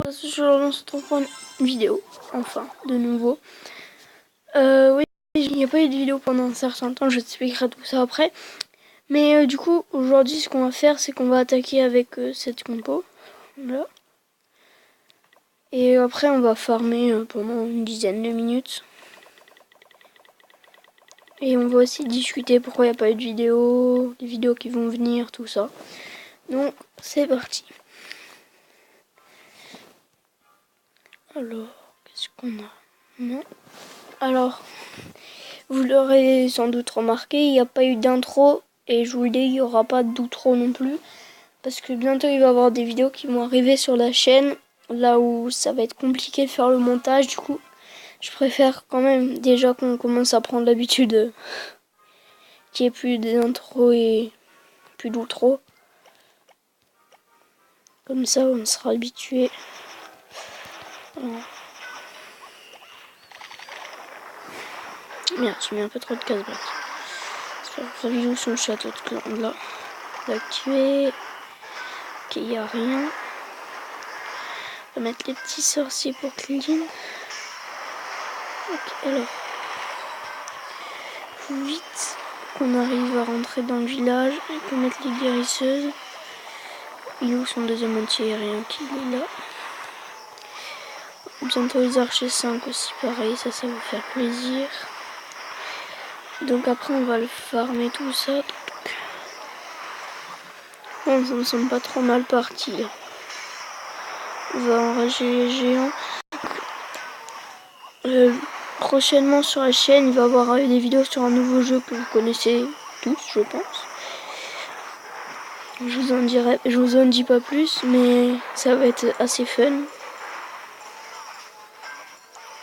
Je se retrouve pour une vidéo, enfin, de nouveau. Oui, il n'y a pas eu de vidéo pendant un certain temps, je t'expliquerai tout ça après. Mais du coup, aujourd'hui, ce qu'on va faire, c'est qu'on va attaquer avec cette compo. Là. Et après, on va farmer pendant une dizaine de minutes. Et on va aussi discuter pourquoi il n'y a pas eu de vidéo, les vidéos qui vont venir, tout ça. Donc, c'est parti. Alors, qu'est-ce qu'on a? Non. Alors, vous l'aurez sans doute remarqué, il n'y a pas eu d'intro. Et je vous le dis, il n'y aura pas d'outro non plus. Parce que bientôt, il va y avoir des vidéos qui vont arriver sur la chaîne. Là où ça va être compliqué de faire le montage. Du coup, je préfère quand même déjà qu'on commence à prendre l'habitude qu'il n'y ait plus d'intro et plus d'outro. Comme ça, on sera habitué. Merde, j'ai mis un peu trop de casse-break. La vidéo sur le château de clan là. D'activer. Ok, il n'y a rien. On va mettre les petits sorciers pour clean. Ok, alors. Faut vite qu'on arrive à rentrer dans le village et qu'on mette les guérisseuses. Il est où son deuxième anti-aérien qui est là. Bientôt les archers 5 aussi, pareil, ça va faire plaisir. Donc après on va le farmer tout ça. Bon, ça me semble pas trop mal parti. On va enrager les géants. Prochainement sur la chaîne, il va y avoir des vidéos sur un nouveau jeu que vous connaissez tous, je pense. Je vous en dis pas plus, mais ça va être assez fun.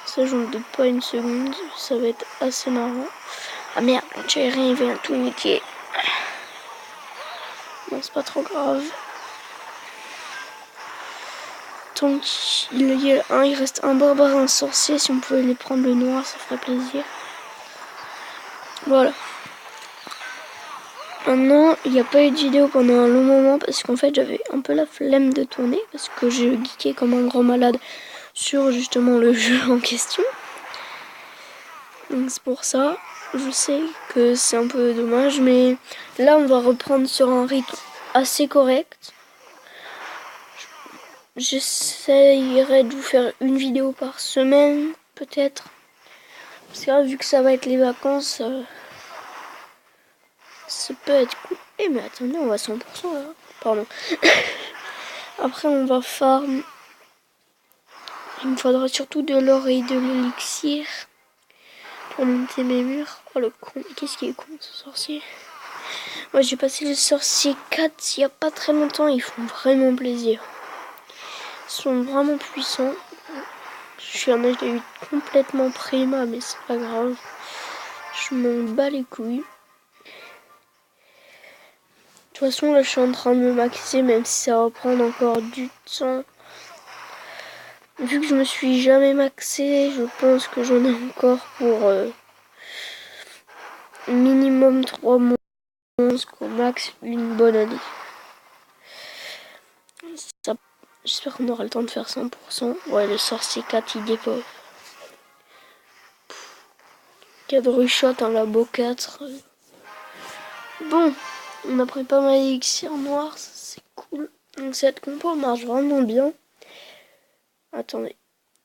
Ça, j'en doute pas une seconde, ça va être assez marrant. Ah merde, l'anti-aérien il vient tout niquer. Bon, c'est pas trop grave. Tant il reste un barbare et un sorcier. Si on pouvait les prendre le noir, ça ferait plaisir. Voilà. Maintenant, il n'y a pas eu de vidéo pendant un long moment parce qu'en fait, j'avais un peu la flemme de tourner parce que j'ai geeké comme un grand malade sur justement le jeu en question. Donc c'est pour ça. Je sais que c'est un peu dommage, mais là, on va reprendre sur un rythme assez correct. J'essayerai de vous faire une vidéo par semaine, peut-être. Parce que là, vu que ça va être les vacances, ça peut être cool. Eh mais attendez, on va à 100% là. Pardon. Après, on va farm. Il me faudra surtout de l'or et de l'élixir pour monter mes murs. Oh le con, qu'est-ce qui est con ce sorcier. Moi j'ai passé le sorcier 4 il n'y a pas très longtemps, ils font vraiment plaisir. Ils sont vraiment puissants. Je suis un âge de 8 complètement prima, mais c'est pas grave. Je m'en bats les couilles. De toute façon, là, je suis en train de me maxer, même si ça va prendre encore du temps. Vu que je me suis jamais maxé, je pense que j'en ai encore pour minimum 3 mois qu'au max une bonne année. J'espère qu'on aura le temps de faire 100%. Ouais, le sorcier 4, il dépose. 4 rushot, un labo 4. Bon, on a pris pas mal d'élixir noir, c'est cool. Donc cette compo marche vraiment bien. Attendez,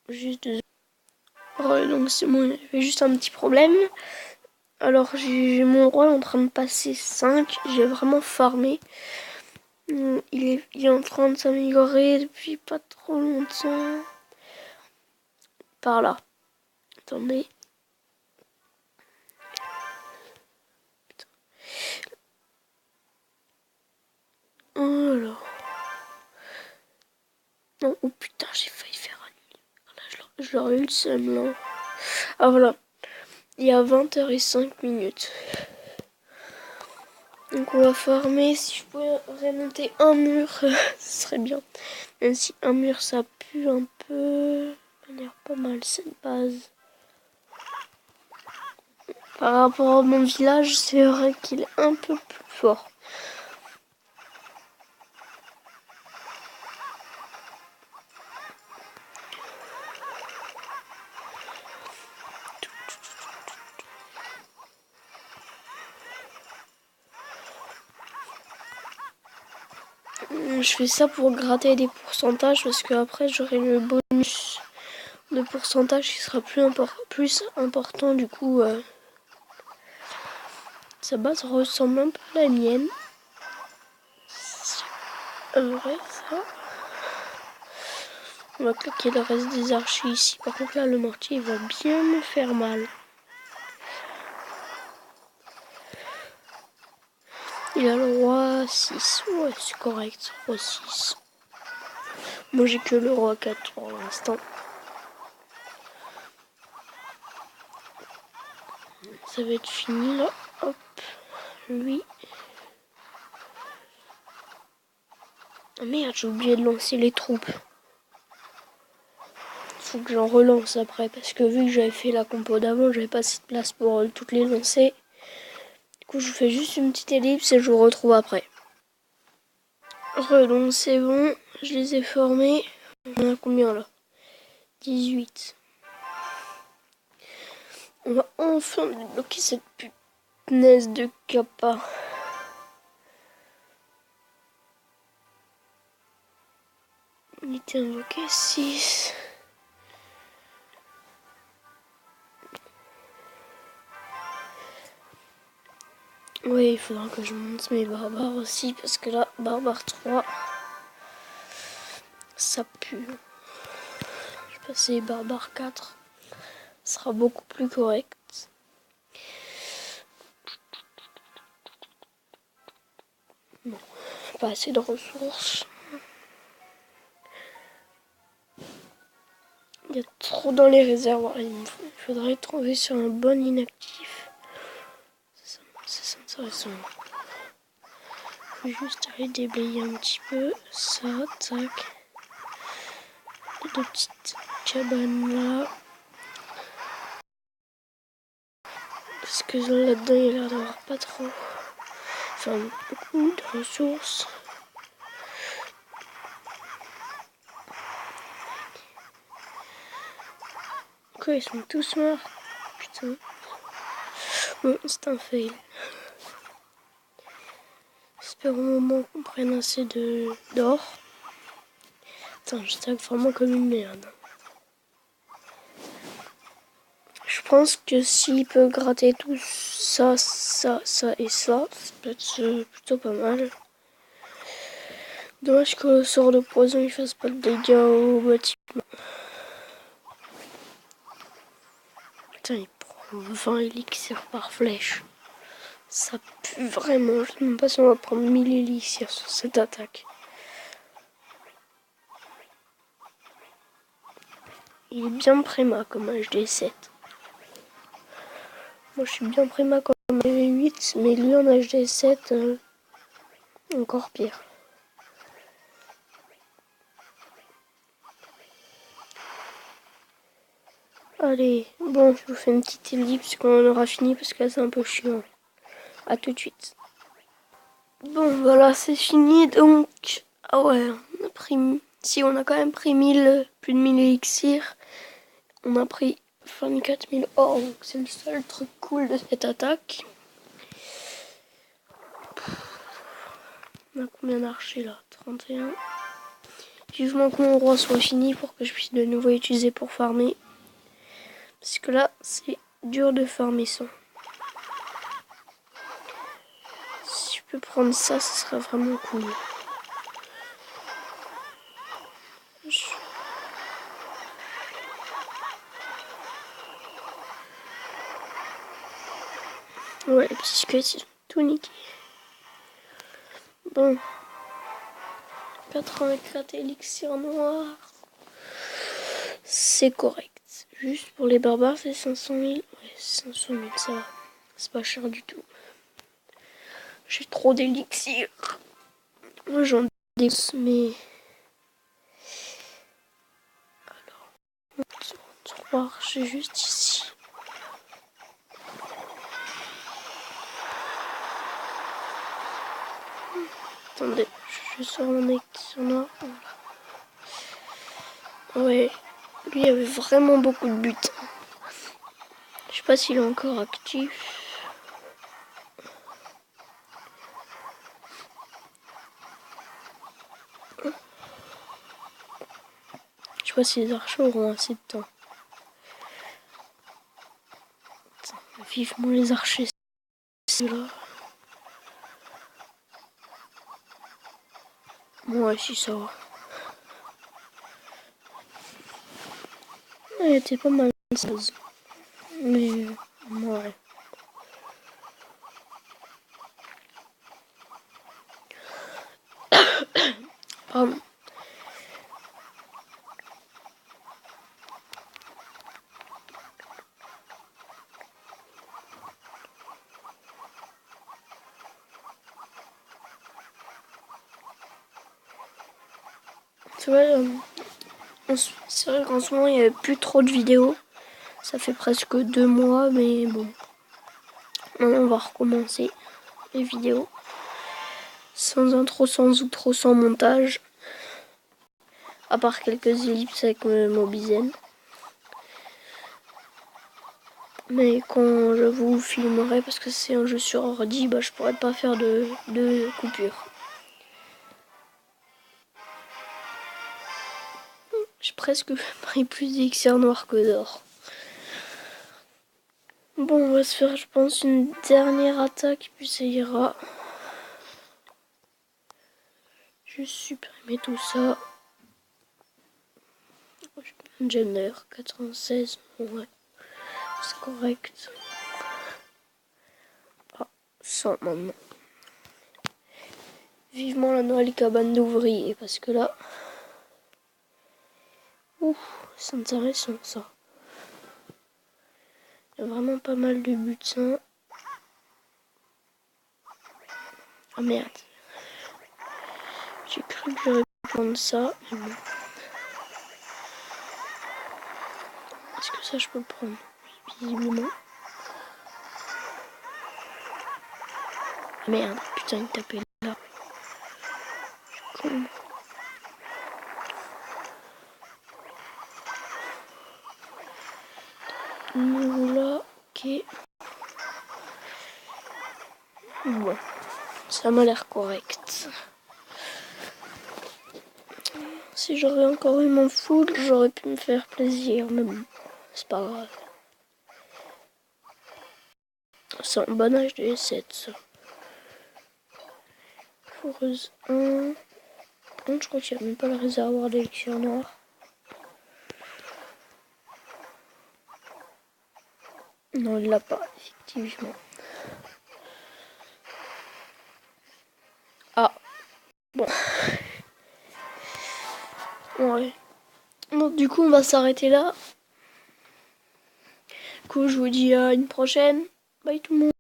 juste 2 secondes. Ouais, donc c'est bon, il y avait juste un petit problème. Alors j'ai mon roi en train de passer 5, j'ai vraiment farmé. Il est en train de s'améliorer depuis pas trop longtemps. Par là. Attendez. Oh là. Non, oh putain, j'ai failli faire un nid. Là, j'aurais eu le seum là. Ah voilà. Il y a 20h05. Donc on va farmer. Si je pouvais remonter un mur, ce serait bien. Même si un mur ça pue un peu. Ça a l'air pas mal cette base. Par rapport à mon village, c'est vrai qu'il est un peu plus fort. Je fais ça pour gratter des pourcentages parce que après j'aurai le bonus de pourcentage qui sera plus important. Du coup, sa base ressemble un peu à la mienne. Vrai ça. On va claquer le reste des archers ici. Par contre là le mortier il va bien me faire mal. Il a le roi 6. Ouais, c'est correct. Roi 6. Moi, j'ai que le roi 4 pour l'instant. Ça va être fini, là. Hop. Lui. Ah merde, j'ai oublié de lancer les troupes. Faut que j'en relance après. Parce que vu que j'avais fait la compo d'avant, j'avais pas assez de place pour toutes les lancer. Du coup, je fais juste une petite ellipse et je vous retrouve après. Donc c'est bon, je les ai formés. On a combien là? 18. On va enfin débloquer cette punaise de capa. Unité invoquée 6. Oui, il faudra que je monte mes barbares aussi parce que là, barbare 3, ça pue. Je vais passer barbare 4, ce sera beaucoup plus correct. Bon, pas assez de ressources. Il y a trop dans les réservoirs. Il faudrait trouver sur un bon inactif. C'est intéressant. Je vais juste aller déblayer un petit peu. Ça, tac. Les deux petites cabanes là. Parce que là-dedans, il y a l'air d'avoir pas trop. Enfin, beaucoup de ressources. Quoi, ils sont tous morts? Putain. Bon, c'est un fail. J'espère au moment qu'on prenne assez d'or. Putain, je stack vraiment comme une merde. Je pense que s'il peut gratter tout ça, ça, ça et ça peut être plutôt pas mal. Dommage que le sort de poison il fasse pas de dégâts au bâtiment. Putain, il prend 20 élixirs par flèche. Ça pue vraiment. Je ne sais même pas si on va prendre 1000 élixirs sur cette attaque. Il est bien préma comme HD7. Moi je suis bien préma comme HD8, mais lui en HD7, encore pire. Allez, bon, je vous fais une petite ellipse quand on aura fini parce que là c'est un peu chiant. A tout de suite. Bon, voilà, c'est fini donc. Ah ouais, on a pris. Si, on a quand même pris plus de 1000 élixirs. On a pris 24 000 or, donc c'est le seul truc cool de cette attaque. On a combien d'archers là? 31. Vivement que mon roi soit fini pour que je puisse de nouveau utiliser pour farmer. Parce que là, c'est dur de farmer sans. Si je peux prendre ça, ce serait vraiment cool. Ouais, les petits squelettes, ils ont tout niqué. Bon. 84 élixirs noirs. C'est correct. Juste pour les barbares, c'est 500 000. Ouais, 500 000, ça va. C'est pas cher du tout. J'ai trop d'élixirs. Moi, j'en ai, mais... Alors, 3 archers juste ici. Attendez, je sors mon élixirs noir. Voilà. Ouais, lui il avait vraiment beaucoup de buts. Je sais pas s'il est encore actif. sais pas si les archers auront assez de temps. Vivement les archers. C'est là. Ouais, si ça va. Elle était pas mal, 16. Mais ouais. Pardon. Tu vois, c'est vrai qu'en ce moment il n'y avait plus trop de vidéos. Ça fait presque 2 mois, mais bon. Maintenant on va recommencer les vidéos. Sans intro, sans outro, sans montage. À part quelques ellipses avec Mobizen. Mais quand je vous filmerai, parce que c'est un jeu sur ordi, bah, je pourrais pas faire de coupure. J'ai presque pris plus d'élixir noir que d'or. Bon, on va se faire, je pense, une dernière attaque, puis ça ira. Je supprimer tout ça. Gender 96, ouais, c'est correct. Ah, 100 maintenant. Vivement la nouvelle cabane d'ouvriers, parce que là... Ouh, c'est intéressant ça. Il y a vraiment pas mal de butins. Ah merde. J'ai cru que j'aurais pu prendre ça, mais bon. Est-ce que ça je peux le prendre? Visiblement. Ah merde, putain il tapait là. Con. Nous là, ok. Bon, ça m'a l'air correct. Si j'aurais encore eu mon full, j'aurais pu me faire plaisir, mais bon, c'est pas grave. C'est un bon âge de 7 ça. Foreuse 1. Donc je crois qu'il n'y a même pas le réservoir d'élixir noir. Non, il l'a pas, effectivement. Ah, bon. Ouais. Donc du coup, on va s'arrêter là. Du coup, je vous dis à une prochaine. Bye tout le monde.